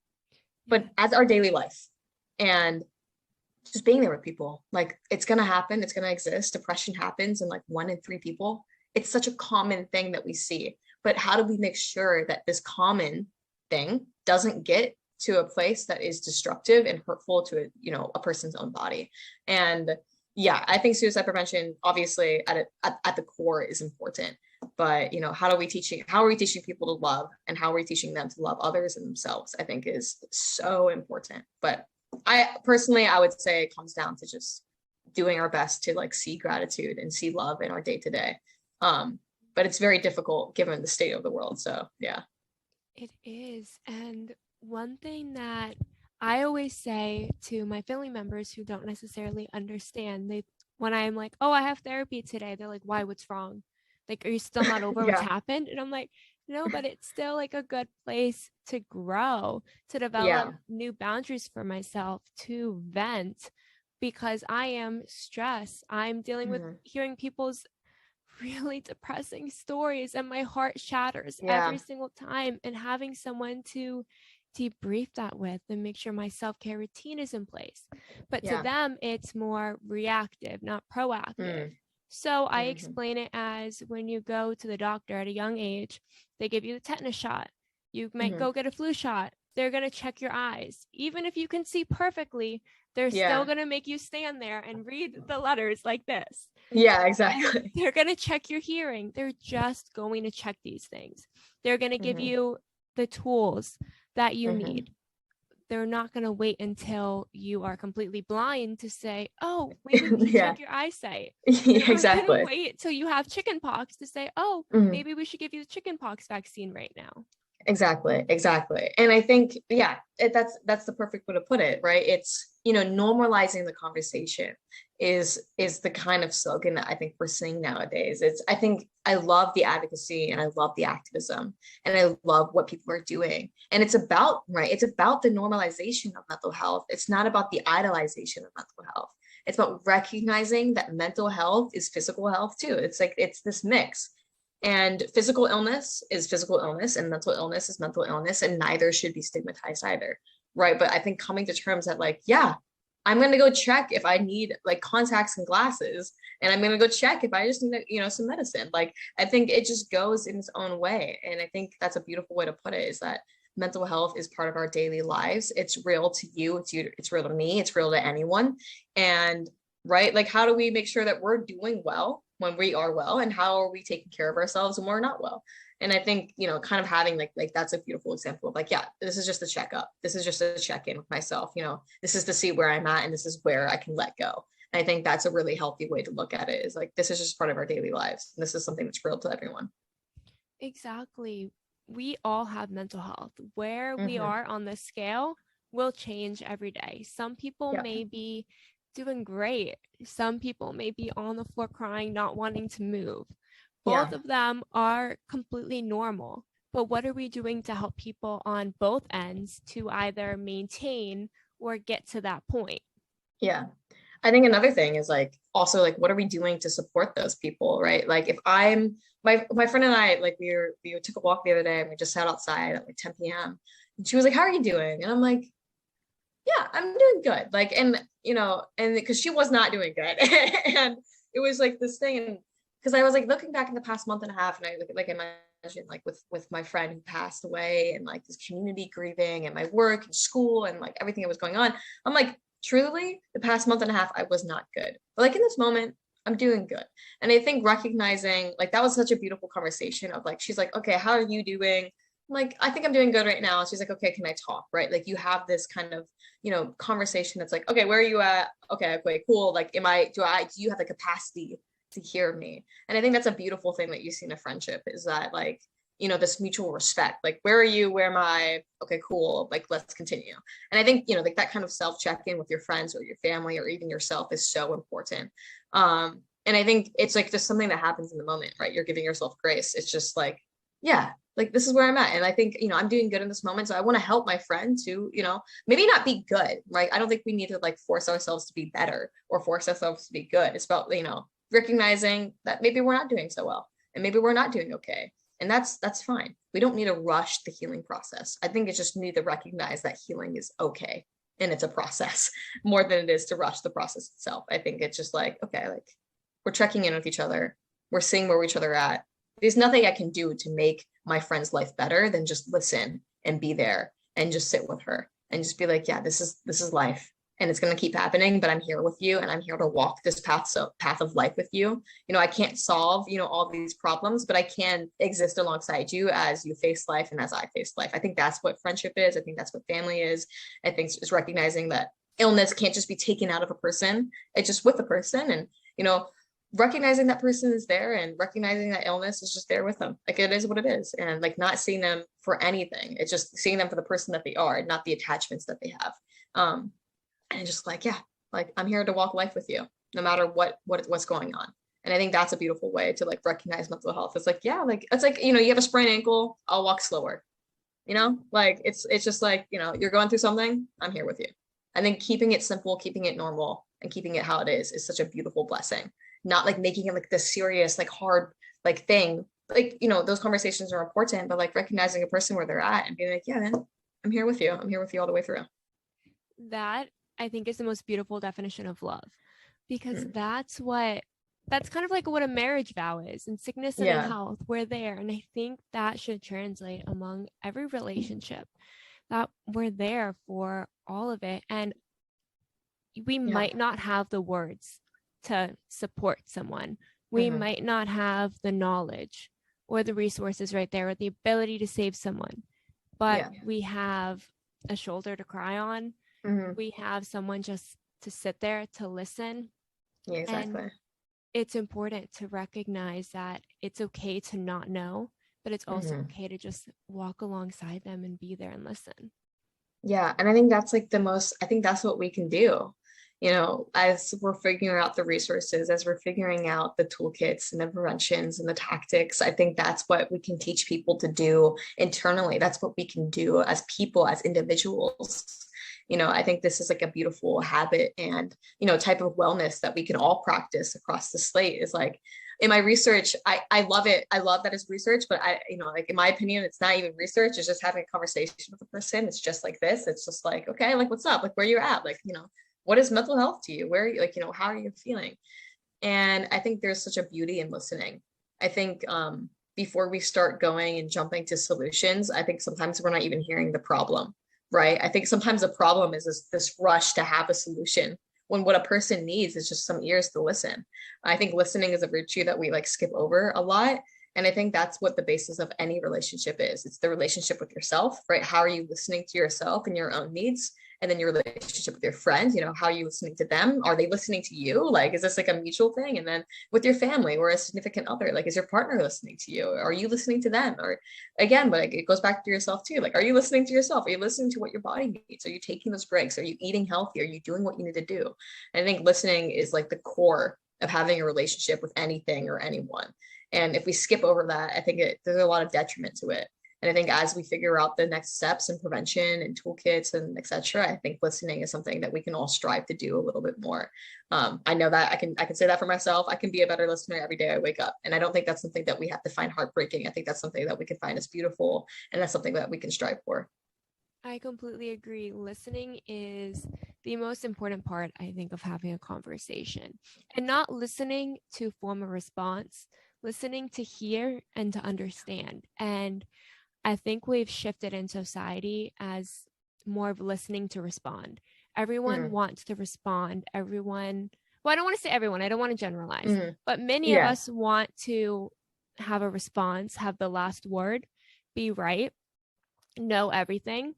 but as our daily life. And just being there with people. Like, it's going to happen. It's going to exist. Depression happens in like 1 in 3 people. It's such a common thing that we see. But how do we make sure that this common thing doesn't get to a place that is destructive and hurtful to, a person's own body? And I think suicide prevention, obviously at the core, is important. But, how are we teaching people to love, and how are we teaching them to love others and themselves, I think is so important. But I would say it comes down to just doing our best to like see gratitude and see love in our day to day. But it's very difficult given the state of the world. So, yeah. It is. And one thing that I always say to my family members who don't necessarily understand, when I'm like, oh, I have therapy today, they're like, why, what's wrong? Like, are you still not over what's happened? And I'm like, no, but it's still like a good place to grow, to develop new boundaries for myself, to vent, because I am stressed. I'm dealing with hearing people's really depressing stories and my heart shatters Yeah. every single time. And having someone to debrief that with and make sure my self-care routine is in place. But to Yeah. them, it's more reactive, not proactive. So I explain it as when you go to the doctor at a young age, they give you the tetanus shot. You might go get a flu shot. They're going to check your eyes. Even if you can see perfectly, they're still going to make you stand there and read the letters like this. Yeah, exactly. And they're going to check your hearing. They're just going to check these things. They're going to give you the tools that you need. They're not going to wait until you are completely blind to say, oh, maybe we should check your eyesight. They're not going to wait till you have chicken pox to say, oh, maybe we should give you the chicken pox vaccine right now. Exactly. And I think, yeah, that's the perfect way to put it, right? It's, normalizing the conversation is the kind of slogan that I think we're seeing nowadays. I think I love the advocacy and I love the activism and I love what people are doing. And it's about, right? It's about the normalization of mental health. It's not about the idolization of mental health. It's about recognizing that mental health is physical health too. It's like, it's this mix. And physical illness is physical illness and mental illness is mental illness, and neither should be stigmatized either, right? But I think coming to terms that like, yeah, I'm going to go check if I need like contacts and glasses, and I'm going to go check if I just need, some medicine. Like, I think it just goes in its own way. And I think that's a beautiful way to put it, is that mental health is part of our daily lives. It's real to you. It's real to me. It's real to anyone. And right, like, how do we make sure that we're doing well when we are well, and how are we taking care of ourselves when we're not well? And I think, kind of having like that's a beautiful example of like, yeah, this is just a checkup. This is just a check-in with myself. This is to see where I'm at, and this is where I can let go. And I think that's a really healthy way to look at it, is like, this is just part of our daily lives. And this is something that's real to everyone. Exactly. We all have mental health. Where we are on the scale will change every day. Some people may be doing great. Some people may be on the floor crying, not wanting to move. Both of them are completely normal. But what are we doing to help people on both ends to either maintain or get to that point? Yeah. I think another thing is like, also like, what are we doing to support those people, right? Like, if I'm my friend and I, like, we took a walk the other day and we just sat outside at like 10 p.m. and she was like, how are you doing? And I'm like, yeah, I'm doing good. Like, and because she was not doing good. And it was like this thing, because I was like looking back in the past month and a half, and I like I mentioned, like with my friend who passed away, and like this community grieving, and my work and school, and like everything that was going on. I'm like, truly, the past month and a half, I was not good. But like in this moment, I'm doing good. And I think recognizing, like, that was such a beautiful conversation of like, she's like, okay, how are you doing? I'm like, I think I'm doing good right now. She's like, okay, can I talk? Right? Like, you have this kind of, conversation that's like, okay, where are you at? Okay, cool. Like, do you have the capacity to hear me? And I think that's a beautiful thing that you see in a friendship, is that like, this mutual respect. Like, where are you? Where am I? Okay, cool. Like, let's continue. And I think, like that kind of self check-in with your friends or your family or even yourself is so important. And I think it's like just something that happens in the moment, right? You're giving yourself grace. It's just like, yeah, like, this is where I'm at. And I think, I'm doing good in this moment. So I want to help my friend to, maybe not be good, right? I don't think we need to like force ourselves to be better or force ourselves to be good. It's about, recognizing that maybe we're not doing so well, and maybe we're not doing okay. And that's fine. We don't need to rush the healing process. I think it's just need to recognize that healing is okay. And it's a process more than it is to rush the process itself. I think it's just like, okay, like, we're checking in with each other. We're seeing where each other are at. There's nothing I can do to make my friend's life better than just listen and be there and just sit with her and just be like, yeah, this is life, and it's going to keep happening, but I'm here with you, and I'm here to walk this path of life with you. I can't solve, all these problems, but I can exist alongside you as you face life and as I face life. I think that's what friendship is. I think that's what family is. I think it's recognizing that illness can't just be taken out of a person. It's just with the person, and, recognizing that person is there, and recognizing that illness is just there with them. Like, it is what it is. And like, not seeing them for anything. It's just seeing them for the person that they are, not the attachments that they have. And just like, yeah, like, I'm here to walk life with you, no matter what's going on. And I think that's a beautiful way to like recognize mental health. It's like, yeah, like, it's like, you have a sprained ankle, I'll walk slower, like, it's just like, you're going through something, I'm here with you. I think keeping it simple, keeping it normal, and keeping it how it is such a beautiful blessing. not like making it like this serious, like hard, like thing. Like, those conversations are important, but like recognizing a person where they're at and being like, yeah, man, I'm here with you. I'm here with you all the way through. That, I think, is the most beautiful definition of love, because Mm. that's kind of like what a marriage vow is. In sickness and in Yeah. health, we're there. And I think that should translate among every relationship, that we're there for all of it. And we Yeah. might not have the words to support someone. We Mm-hmm. might not have the knowledge or the resources right there or the ability to save someone, but Yeah. we have a shoulder to cry on. Mm-hmm. We have someone just to sit there to listen. Yeah, And exactly. it's important to recognize that it's okay to not know, but it's also Mm-hmm. okay to just walk alongside them and be there and listen. Yeah. And I think that's like I think that's what we can do, as we're figuring out the resources, as we're figuring out the toolkits and the preventions and the tactics. I think that's what we can teach people to do internally. That's what we can do as people, as individuals. I think this is like a beautiful habit and, type of wellness that we can all practice across the slate is like, in my research, I love it. I love that it's research, but like in my opinion, it's not even research. It's just having a conversation with a person. It's just like this. It's just like, okay, like what's up? Like where you're at? Like, what is mental health to you? Where are you, like, how are you feeling? And I think there's such a beauty in listening. I think before we start going and jumping to solutions, I think sometimes we're not even hearing the problem, right? I think sometimes the problem is this rush to have a solution when what a person needs is just some ears to listen. I think listening is a virtue that we like skip over a lot. And I think that's what the basis of any relationship is. It's the relationship with yourself, right? How are you listening to yourself and your own needs? And then your relationship with your friends, how are you listening to them? Are they listening to you? Like, is this like a mutual thing? And then with your family or a significant other, like, is your partner listening to you? Are you listening to them? Or again, but like, it goes back to yourself too. Like, are you listening to yourself? Are you listening to what your body needs? Are you taking those breaks? Are you eating healthy? Are you doing what you need to do? And I think listening is like the core of having a relationship with anything or anyone. And if we skip over that, I think there's a lot of detriment to it. And I think as we figure out the next steps in prevention and toolkits and et cetera, I think listening is something that we can all strive to do a little bit more. I know that I can say that for myself. I can be a better listener every day I wake up. And I don't think that's something that we have to find heartbreaking. I think that's something that we can find as beautiful. And that's something that we can strive for. I completely agree. Listening is the most important part, I think, of having a conversation, and not listening to form a response, listening to hear and to understand. And I think we've shifted in society as more of listening to respond. Everyone wants to respond. Everyone, well, I don't want to say everyone, I don't want to generalize, but many of us want to have a response, have the last word, be right, know everything.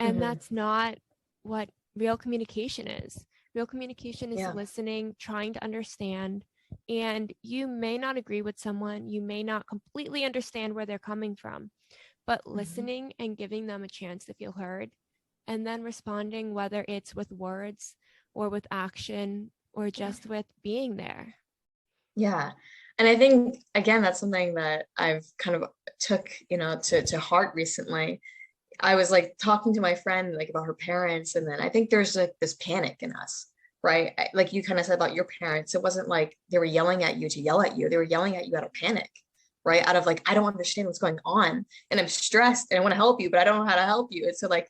And that's not what real communication is. Real communication is listening, trying to understand. And you may not agree with someone, you may not completely understand where they're coming from, but listening and giving them a chance to feel heard, and then responding, whether it's with words or with action or just with being there. Yeah. And I think, again, that's something that I've kind of took, to heart recently. I was like talking to my friend like about her parents, and then I think there's like this panic in us, right? Like you kind of said about your parents, it wasn't like they were yelling at you to yell at you. They were yelling at you out of panic, right? Out of like, I don't understand what's going on, and I'm stressed and I want to help you, but I don't know how to help you. And so like,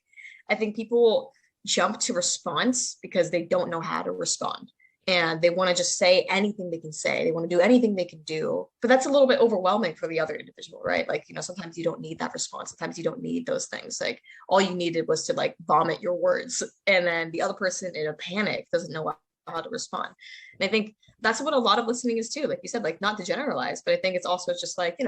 I think people jump to response because they don't know how to respond. And they want to just say anything they can say. They want to do anything they can do. But that's a little bit overwhelming for the other individual, right? Like, sometimes you don't need that response. Sometimes you don't need those things. Like all you needed was to like vomit your words. And then the other person in a panic doesn't know how to respond. And I think that's what a lot of listening is too. Like you said, like not to generalize, but I think it's also just like,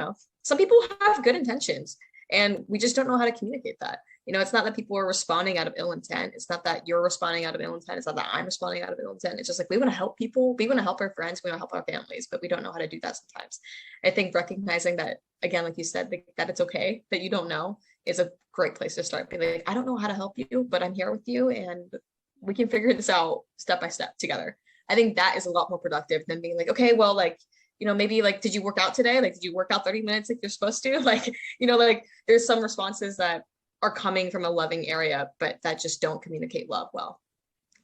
some people have good intentions and we just don't know how to communicate that. It's not that people are responding out of ill intent. It's not that you're responding out of ill intent. It's not that I'm responding out of ill intent. It's just like we want to help people. We want to help our friends. We want to help our families, but we don't know how to do that sometimes. I think recognizing that, again, like you said, that it's okay that you don't know is a great place to start. Being like, I don't know how to help you, but I'm here with you and we can figure this out step by step together. I think that is a lot more productive than being like, okay, well, like, maybe like, did you work out today? Like, did you work out 30 minutes like you're supposed to? Like, like there's some responses that are coming from a loving area, but that just don't communicate love well.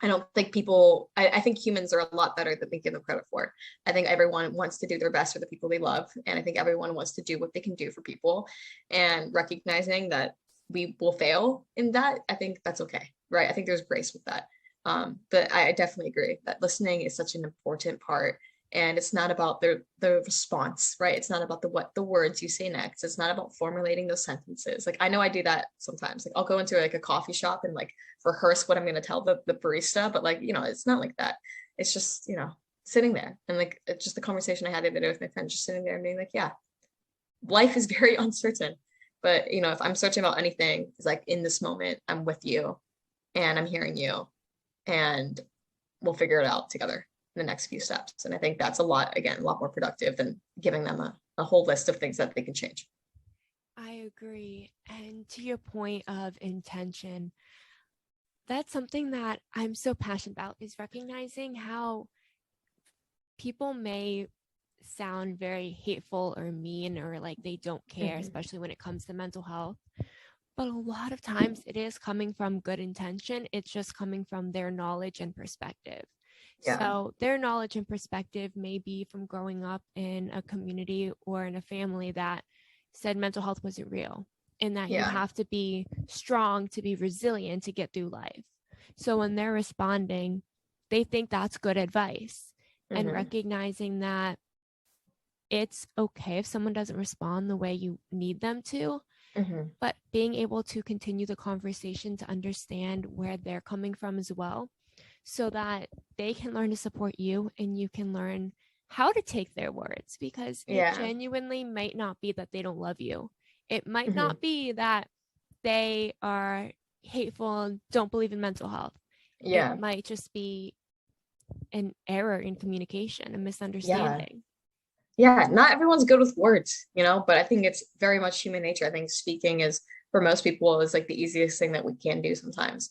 I don't think people, I think humans are a lot better than we give them credit for. I think everyone wants to do their best for the people they love. And I think everyone wants to do what they can do for people, and recognizing that we will fail in that. I think that's okay. Right. I think there's grace with that. But I definitely agree that listening is such an important part. And it's not about the response, right? It's not about the words you say next. It's not about formulating those sentences. Like I know I do that sometimes. Like I'll go into like a coffee shop and like rehearse what I'm going to tell the barista, but like, it's not like that. It's just, sitting there, and like, it's just the conversation I had the other day with my friend, just sitting there and being like, yeah, life is very uncertain, but if I'm searching about anything, it's like in this moment, I'm with you and I'm hearing you, and we'll figure it out together in the next few steps. And I think that's a lot more productive than giving them a whole list of things that they can change. I agree. And to your point of intention, that's something that I'm so passionate about, is recognizing how people may sound very hateful or mean, or like they don't care, especially when it comes to mental health. But a lot of times it is coming from good intention. It's just coming from their knowledge and perspective. Yeah. So their knowledge and perspective may be from growing up in a community or in a family that said mental health wasn't real, and that you have to be strong to be resilient to get through life. So when they're responding, they think that's good advice, and recognizing that it's okay if someone doesn't respond the way you need them to, but being able to continue the conversation to understand where they're coming from as well, so that they can learn to support you and you can learn how to take their words, because it genuinely might not be that they don't love you. It might not be that they are hateful and don't believe in mental health. It might just be an error in communication, a misunderstanding. Yeah, not everyone's good with words, but I think it's very much human nature. I think speaking is, for most people, is like the easiest thing that we can do sometimes.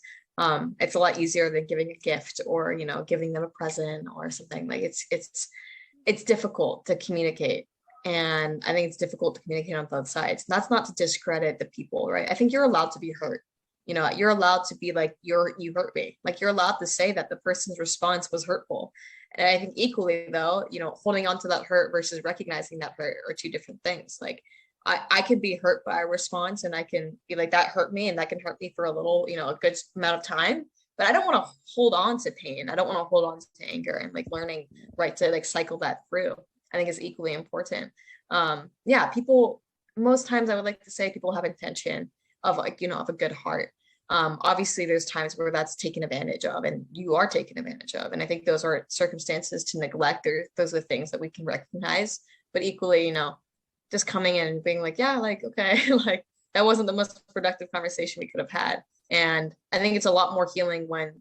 It's a lot easier than giving a gift, or giving them a present or something. Like it's difficult to communicate, and I think it's difficult to communicate on both sides. And that's not to discredit the people, right? I think you're allowed to be hurt. You're allowed to be like, you hurt me. Like you're allowed to say that the person's response was hurtful. And I think equally though, holding on to that hurt versus recognizing that hurt are two different things. Like I could be hurt by a response, and I can be like, that hurt me, and that can hurt me for a little, a good amount of time. But I don't want to hold on to pain. I don't want to hold on to anger, and like learning, right, to like cycle that through, I think is equally important. People, most times I would like to say people have intention of like, of a good heart. Obviously there's times where that's taken advantage of, and you are taken advantage of. And I think those are circumstances to neglect. Those are things that we can recognize, but equally, just coming in and being like, yeah, like, okay, like that wasn't the most productive conversation we could have had. And I think it's a lot more healing when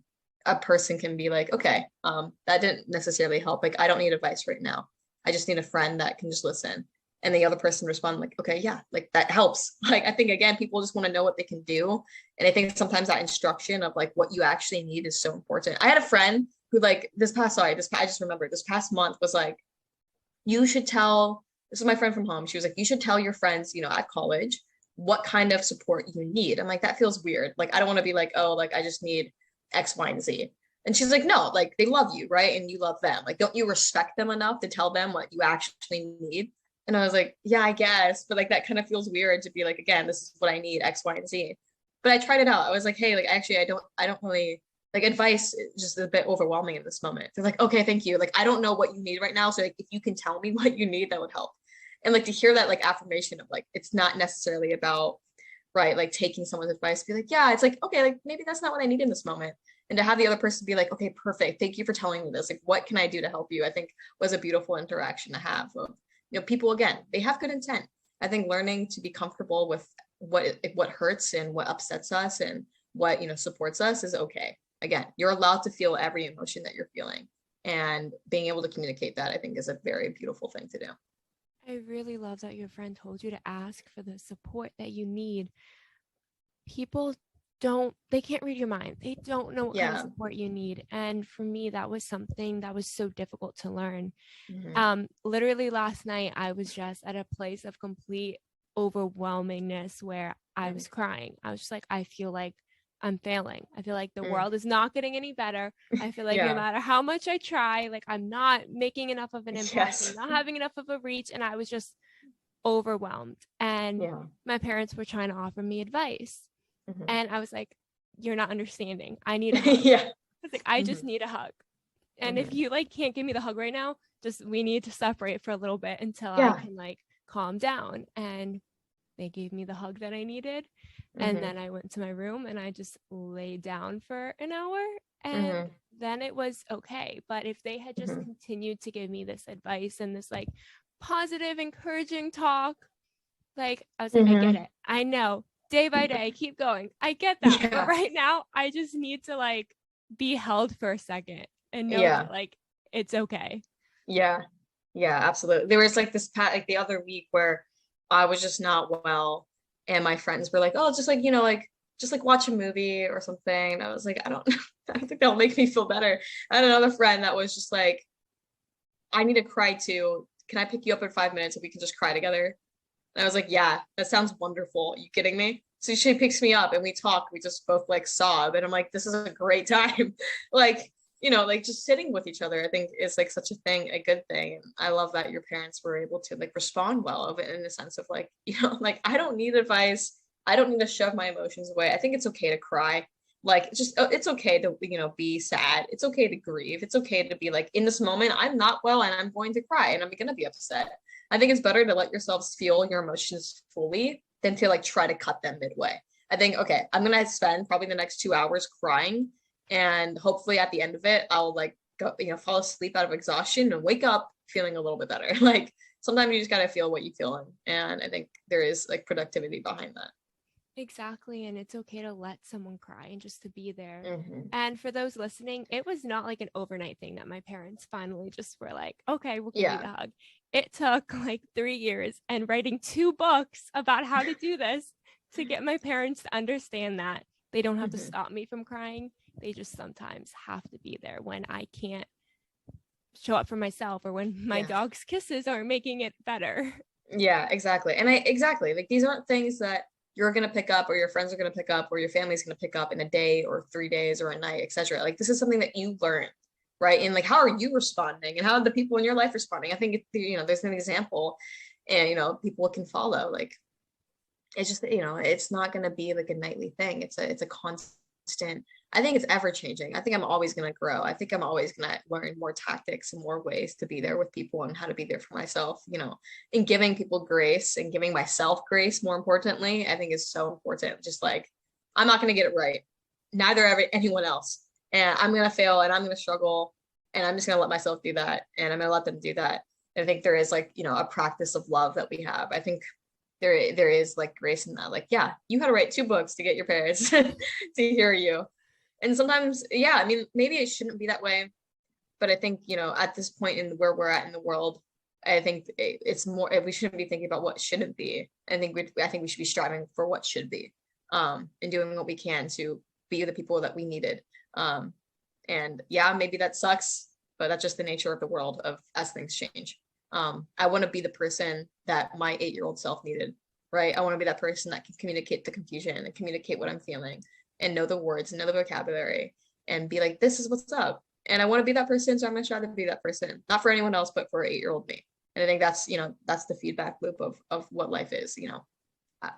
a person can be like, okay, that didn't necessarily help. Like, I don't need advice right now. I just need a friend that can just listen. And the other person respond like, okay, yeah, like that helps. Like, I think, again, people just want to know what they can do. And I think sometimes that instruction of like what you actually need is so important. I had a friend who like I just remembered this past month was like, you should tell, this is my friend from home. She was like, you should tell your friends, at college, what kind of support you need. I'm like, that feels weird. Like, I don't want to be like, oh, like I just need X, Y, and Z. And she's like, no, like they love you, right? And you love them. Like, don't you respect them enough to tell them what you actually need? And I was like, yeah, I guess. But like, that kind of feels weird to be like, again, this is what I need, X, Y, and Z. But I tried it out. I was like, hey, like, actually, I don't really like advice is just a bit overwhelming in this moment. They're like, okay, thank you. Like, I don't know what you need right now. So like, if you can tell me what you need, that would help. And like to hear that like affirmation of like, it's not necessarily about, right, like taking someone's advice, be like, yeah, it's like, okay, like maybe that's not what I need in this moment. And to have the other person be like, okay, perfect. Thank you for telling me this. Like, what can I do to help you? I think was a beautiful interaction to have. Of, people, again, they have good intent. I think learning to be comfortable with what hurts and what upsets us and what, supports us is okay. Again, you're allowed to feel every emotion that you're feeling, and being able to communicate that, I think, is a very beautiful thing to do. I really love that your friend told you to ask for the support that you need. People they can't read your mind. They don't know what kind of support you need. And for me, that was something that was so difficult to learn. Literally last night, I was just at a place of complete overwhelmingness where I was crying. I was just like, I feel like I'm failing. I feel like the Mm. world is not getting any better. I feel like no Yeah. matter how much I try, like I'm not making enough of an impact. I'm Yes. not having enough of a reach. And I was just overwhelmed. And Yeah. my parents were trying to offer me advice. Mhm. And I was like, you're not understanding. I need a hug. Yeah. I was like, I just Mhm. need a hug. And if Mhm. you like can't give me the hug right now, just we need to separate for a little bit until I Yeah. can like calm down. And they gave me the hug that I needed. And Mhm. then I went to my room and I just laid down for an hour and Mhm. then it was okay. But if they had just Mhm. continued to give me this advice and this like positive, encouraging talk, like I was like, I get Mhm. it. I know day by day, keep going. I get that. But Yeah. right now, I just need to like be held for a second and know Yeah. that like it's okay. Yeah. Yeah, absolutely. There was like like the other week where I was just not well and my friends were like, "Oh, just like, like just like watch a movie or something." And I was like, "I don't I don't think that'll make me feel better." I had another friend that was just like, "I need to cry too. Can I pick you up in 5 minutes and we can just cry together?" And I was like, "Yeah, that sounds wonderful. Are you kidding me?" So she picks me up and we talk. We just both like sob. And I'm like, "This is a great time." Like, like just sitting with each other, I think is like such a thing, a good thing. And I love that your parents were able to like respond well of it in the sense of like, like I don't need advice. I don't need to shove my emotions away. I think it's okay to cry. Like just it's okay to, be sad. It's okay to grieve. It's okay to be like in this moment, I'm not well and I'm going to cry and I'm gonna be upset. I think it's better to let yourselves feel your emotions fully than to like try to cut them midway. I think, okay, I'm gonna spend probably the next 2 hours crying, and hopefully at the end of it, I'll like go, fall asleep out of exhaustion and wake up feeling a little bit better. Like sometimes you just gotta feel what you feel, and I think there is like productivity behind that. Exactly. And it's okay to let someone cry and just to be there. Mm-hmm. And for those listening, it was not like an overnight thing that my parents finally just were like, okay, we'll give you Yeah. the hug. It took like 3 years and writing 2 books about how to do this to get my parents to understand that they don't have to Mm-hmm. stop me from crying. They just sometimes have to be there when I can't show up for myself or when my Yeah. dog's kisses aren't making it better. Yeah, exactly. And exactly like these aren't things that you're gonna pick up or your friends are gonna pick up or your family's gonna pick up in a day or 3 days or a night, etc. Like this is something that you learn, right? And like how are you responding and how are the people in your life responding? I think there's an example and people can follow. Like it's just it's not going to be like a nightly thing. It's a constant. I think it's ever changing. I think I'm always going to grow. I think I'm always going to learn more tactics and more ways to be there with people and how to be there for myself, and giving people grace and giving myself grace, more importantly. I think is so important. Just like I'm not going to get it right, neither anyone else, and I'm going to fail and I'm going to struggle, and I'm just going to let myself do that, and I'm going to let them do that. And I think there is like a practice of love that we have. I think there is like grace in that. Like, yeah, you had to write 2 books to get your parents to hear you. And sometimes, yeah, I mean, maybe it shouldn't be that way, but I think, at this point in where we're at in the world, I think it's more, we shouldn't be thinking about what shouldn't be. I think we should be striving for what should be, and doing what we can to be the people that we needed. And yeah, maybe that sucks, but that's just the nature of the world of as things change. I want to be the person that my 8-year-old self needed, right? I want to be that person that can communicate the confusion and communicate what I'm feeling and know the words and know the vocabulary and be like, this is what's up. And I want to be that person, so I'm gonna try to be that person, not for anyone else, but for 8-year-old me. And I think that's the feedback loop of what life is.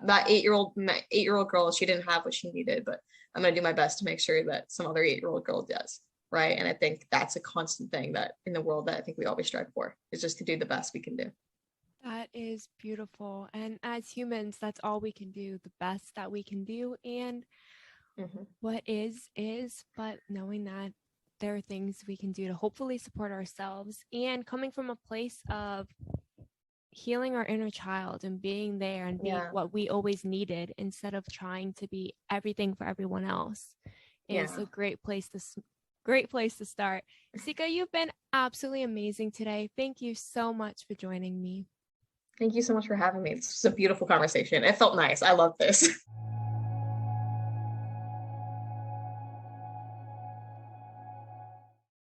That 8-year-old girl, she didn't have what she needed, but I'm gonna do my best to make sure that some other 8-year-old girl does. Right. And I think that's a constant thing that in the world that I think we always strive for is just to do the best we can do. That is beautiful. And as humans, that's all we can do, the best that we can do. And what is, but knowing that there are things we can do to hopefully support ourselves and coming from a place of healing our inner child and being there and being what we always needed instead of trying to be everything for everyone else is a great place to start. Seika, you've been absolutely amazing today. Thank you so much for joining me. Thank you so much for having me. This was a beautiful conversation. It felt nice. I love this.